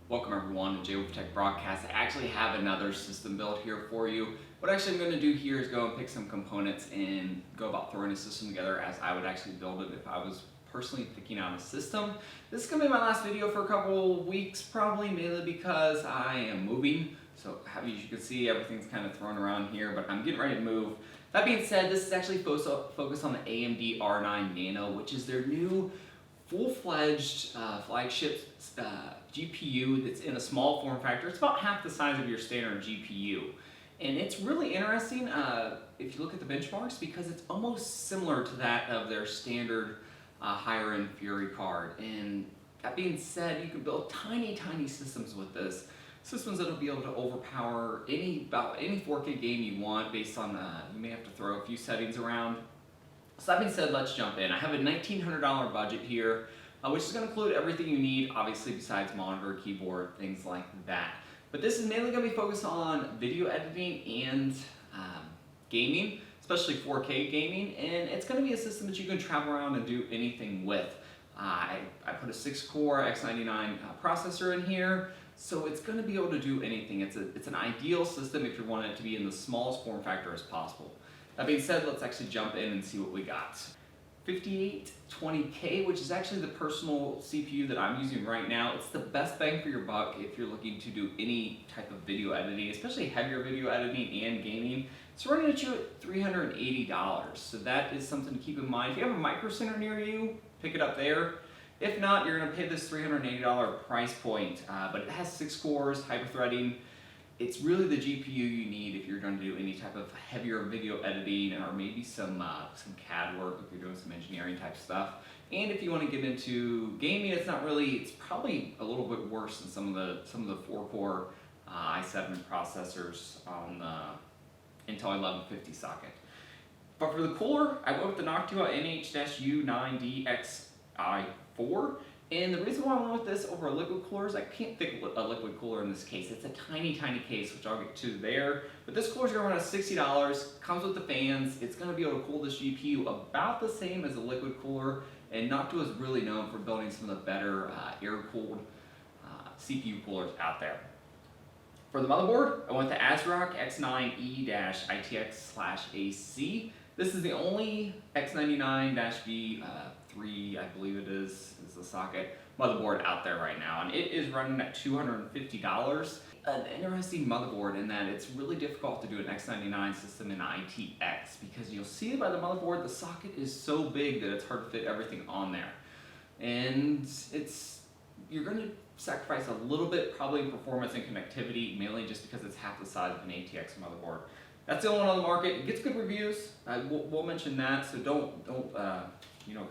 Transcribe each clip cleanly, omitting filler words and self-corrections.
Welcome everyone to JWolfTech Broadcast. I actually have another system build here for you. What actually I'm going to do here is go and pick some components and go about throwing a system together as I would actually build it if I was personally picking out a system. This is going to be my last video for a couple weeks probably, mainly because I am moving. So as you can see, everything's kind of thrown around here, but I'm getting ready to move. That being said, this is actually focused on the Amd R9 Nano, which is their new full-fledged flagship GPU that's in a small form factor. It's about half the size of your standard GPU. And it's really interesting if you look at the benchmarks because it's almost similar to that of their standard higher-end Fury card. And that being said, you can build tiny systems with this. Systems that'll be able to overpower about any 4K game you want based on, you may have to throw a few settings around. So that being said, let's jump in. I have a $1,900 budget here, which is going to include everything you need, obviously besides monitor, keyboard, things like that. But this is mainly going to be focused on video editing and gaming, especially 4K gaming, and it's going to be a system that you can travel around and do anything with. I put a 6-core X99 processor in here, so it's going to be able to do anything. It's an ideal system if you want it to be in the smallest form factor as possible. That being said, let's actually jump in and see what we got. 5820K, which is actually the personal CPU that I'm using right now. It's the best bang for your buck if you're looking to do any type of video editing, especially heavier video editing and gaming. It's running at you at $380, so that is something to keep in mind. If you have a micro center near you, pick it up there. If not, you're going to pay this $380 price point, but it has 6 cores, hyper-threading. It's really the GPU you need if you're going to do any type of heavier video editing or maybe some CAD work if you're doing some engineering type stuff. And if you want to get into gaming, it's probably a little bit worse than some of the 4-core i7 processors on the Intel 1150 socket. But for the cooler, I went with the Noctua NH-U9DXi4. And the reason why I went with this over a liquid cooler is I can't think of a liquid cooler in this case. It's a tiny case, which I'll get to there. But this cooler is going to run at $60, comes with the fans. It's going to be able to cool this GPU about the same as a liquid cooler. And Noctua is really known for building some of the better air-cooled CPU coolers out there. For the motherboard, I went to ASRock X9E-ITX/AC. This is the only X99-B3, I believe it is the socket motherboard out there right now, and it is running at $250. An interesting motherboard in that it's really difficult to do an X99 system in ITX because you'll see by the motherboard the socket is so big that it's hard to fit everything on there, and you're going to sacrifice a little bit probably in performance and connectivity, mainly just because it's half the size of an ATX motherboard. That's the only one on the market. It gets good reviews. We'll mention that, so don't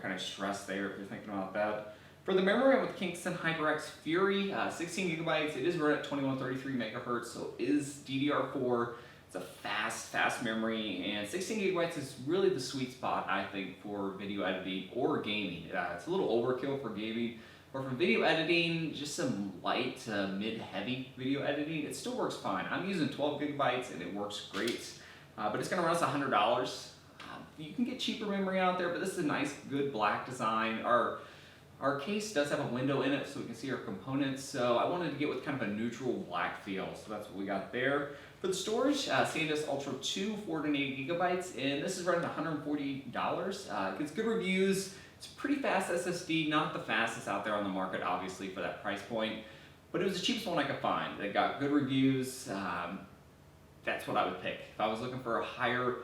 kind of stress there if you're thinking about that. For the memory, I'm with Kingston HyperX Fury, 16 gigabytes. It is run at 2133 megahertz, so it is DDR4. It's a fast memory, and 16 gigabytes is really the sweet spot, I think, for video editing or gaming. It's a little overkill for gaming, but for video editing, just some light to mid-heavy video editing, it still works fine. I'm using 12 gigabytes, and it works great, but it's going to run us $100. You can get cheaper memory out there, but this is a nice, good black design. Our case does have a window in it so we can see our components, so I wanted to get with kind of a neutral black feel, so that's what we got there. For the storage, SanDisk Ultra 2, 480 gigabytes, and this is running $140. It gets good reviews. It's a pretty fast SSD, not the fastest out there on the market, obviously, for that price point, but it was the cheapest one I could find. It got good reviews. That's what I would pick. If I was looking for a higher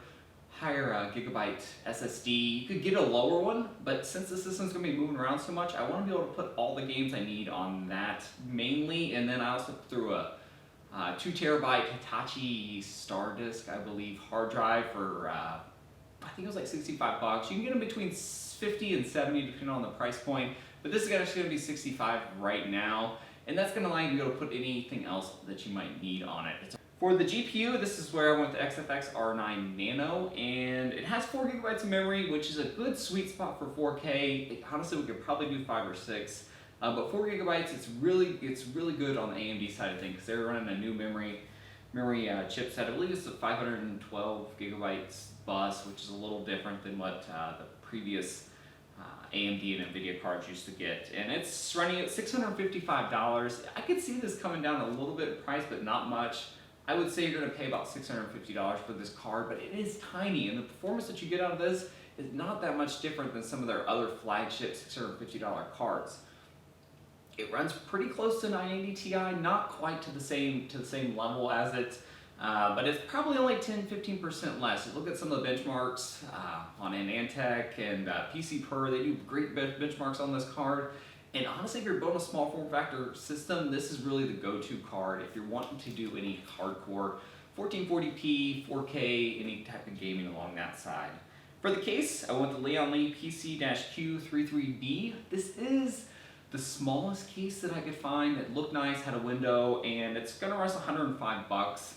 gigabyte SSD. You could get a lower one, but since the system's going to be moving around so much, I want to be able to put all the games I need on that mainly, and then I also threw a 2 terabyte Hitachi Star Disk, I believe, hard drive for I think it was like 65 bucks. You can get them between 50 and 70 depending on the price point, but this is actually going to be 65 right now, and that's going to allow you to be able to put anything else that you might need on it. For the GPU, this is where I went to Amd R9 Nano, and it has 4 gigabytes of memory, which is a good sweet spot for 4K. Honestly, we could probably do 5 or 6, but 4 gigabytes, it's really good on the AMD side of things because they're running a new memory chipset. I believe it's a 512 gigabytes bus, which is a little different than what the previous AMD and NVIDIA cards used to get, and it's running at $655. I could see this coming down a little bit in price, but not much. I would say you're going to pay about $650 for this card, but it is tiny, and the performance that you get out of this is not that much different than some of their other flagship $650 cards. It runs pretty close to 980 Ti, not quite to the same level as it, but it's probably only 10-15% less. You look at some of the benchmarks on Antec and PC they do great benchmarks on this card. And honestly, if you're building a small form factor system, this is really the go-to card if you're wanting to do any hardcore 1440p, 4K, any type of gaming along that side. For the case, I went with the Lian Li PC-Q33B. This is the smallest case that I could find. It looked nice, had a window, and it's gonna run $105.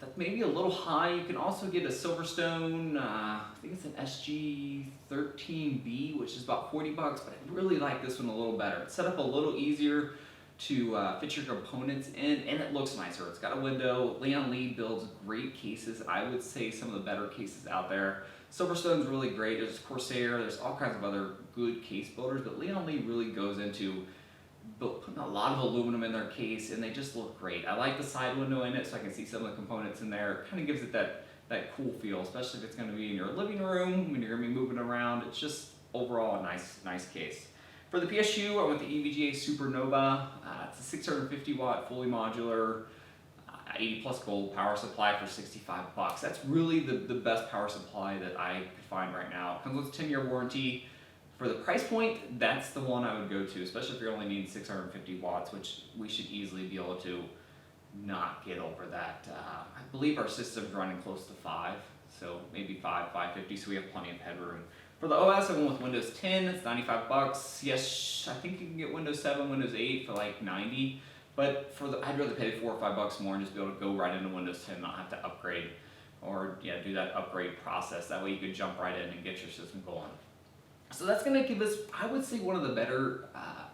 That's maybe a little high. You can also get a Silverstone, I think it's an SG13B, which is about $40, but I really like this one a little better. It's set up a little easier to fit your components in, and it looks nicer. It's got a window. Lian Li builds great cases. I would say some of the better cases out there. Silverstone's really great. There's Corsair. There's all kinds of other good case builders, but Lian Li really goes into putting a lot of aluminum in their case, and they just look great. I like the side window in it so I can see some of the components in there. It kind of gives it that cool feel, especially if it's going to be in your living room when you're going to be moving around. It's just overall a nice case. For the PSU, I went with the EVGA SuperNOVA. It's a 650 watt fully modular 80 plus gold power supply for $65. That's really the best power supply that I could find right now. It comes with a 10-year warranty. For the price point, that's the one I would go to, especially if you're only needing 650 watts, which we should easily be able to not get over that. I believe our system's running close to 5, so maybe 550, so we have plenty of headroom. For the OS, I went with Windows 10, it's $95. Yes, I think you can get Windows 7, Windows 8 for like $90, but I'd rather pay $4 or $5 more and just be able to go right into Windows 10, not have to upgrade or do that upgrade process. That way you can jump right in and get your system going. So that's going to give us, I would say, one of the better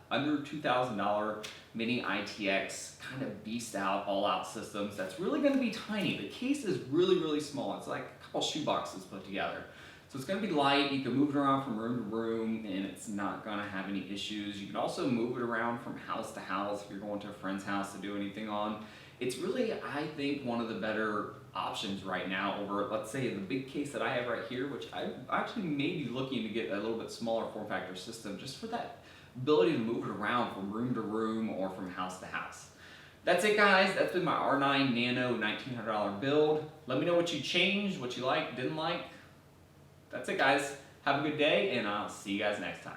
under $2,000 Mini-ITX kind of beast out, all out systems. That's really going to be tiny. The case is really small. It's like a couple shoe boxes put together. So it's going to be light. You can move it around from room to room, and it's not going to have any issues. You can also move it around from house to house if you're going to a friend's house to do anything on. It's really, I think, one of the better options right now over, let's say, the big case that I have right here, which I actually may be looking to get a little bit smaller form factor system just for that ability to move it around from room to room or from house to house. That's it, guys. That's been my R9 Nano $1,900 build. Let me know what you changed, what you liked, didn't like. That's it, guys. Have a good day, and I'll see you guys next time.